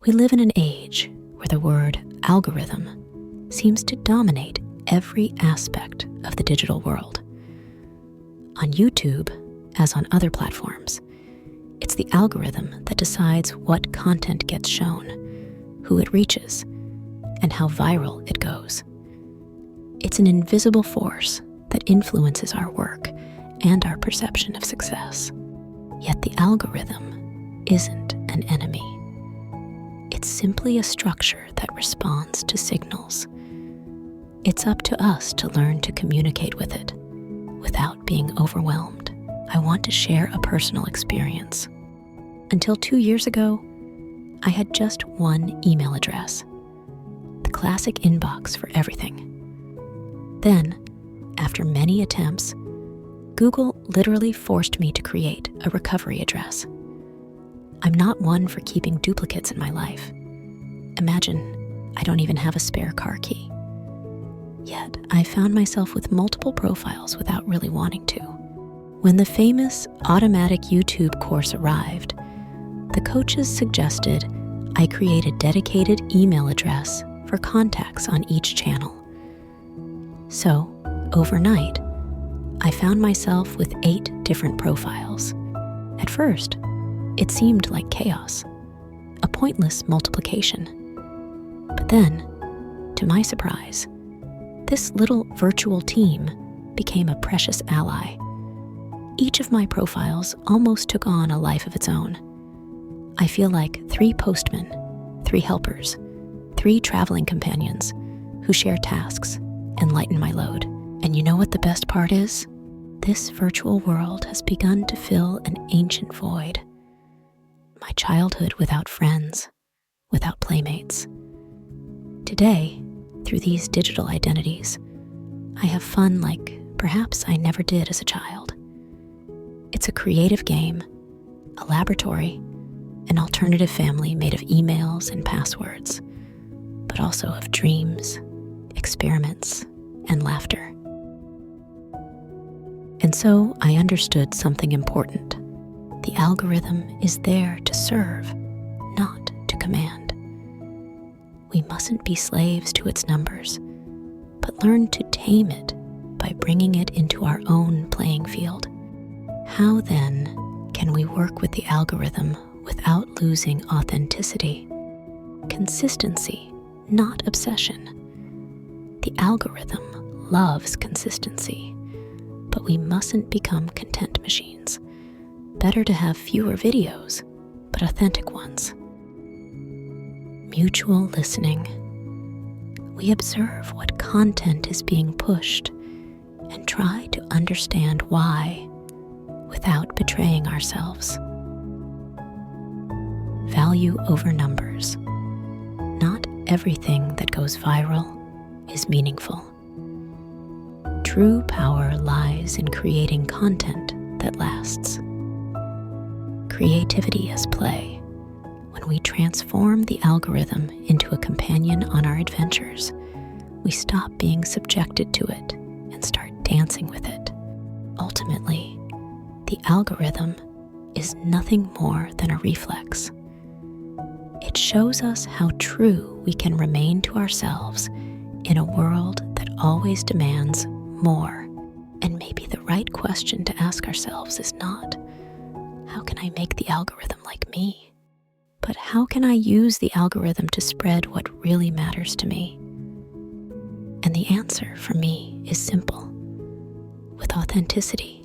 We live in an age where the word algorithm seems to dominate every aspect of the digital world. On YouTube, as on other platforms, it's the algorithm that decides what content gets shown, who it reaches, and how viral it goes. It's an invisible force that influences our work and our perception of success. Yet the algorithm isn't an enemy. It's simply a structure that responds to signals. It's up to us to learn to communicate with it without being overwhelmed. I want to share a personal experience. Until 2 years ago, I had just one email address, the classic inbox for everything. Then, after many attempts, Google literally forced me to create a recovery address. I'm not one for keeping duplicates in my life. Imagine, I don't even have a spare car key. Yet, I found myself with multiple profiles without really wanting to. When the famous automatic YouTube course arrived, the coaches suggested I create a dedicated email address for contacts on each channel. So, overnight, I found myself with 8 different profiles. At first, it seemed like chaos, a pointless multiplication. But then, to my surprise, this little virtual team became a precious ally. Each of my profiles almost took on a life of its own. I feel like 3 postmen, 3 helpers, 3 traveling companions who share tasks and lighten my load. And you know what the best part is? This virtual world has begun to fill an ancient void. My childhood without friends, without playmates. Today, through these digital identities, I have fun like perhaps I never did as a child. It's a creative game, a laboratory, an alternative family made of emails and passwords, but also of dreams, experiments, and laughter. And so I understood something important. The algorithm is there to serve, not to command. We mustn't be slaves to its numbers, but learn to tame it by bringing it into our own playing field. How then can we work with the algorithm without losing authenticity? Consistency, not obsession. The algorithm loves consistency, but we mustn't become content machines. Better to have fewer videos, but authentic ones. Mutual listening. We observe what content is being pushed and try to understand why without betraying ourselves. Value over numbers. Not everything that goes viral is meaningful. True power lies in creating content that lasts. Creativity as play. When we transform the algorithm into a companion on our adventures, we stop being subjected to it and start dancing with it. Ultimately, the algorithm is nothing more than a reflex. It shows us how true we can remain to ourselves in a world that always demands more. And maybe the right question to ask ourselves is not, how can I make the algorithm like me? But how can I use the algorithm to spread what really matters to me? And the answer for me is simple. With authenticity,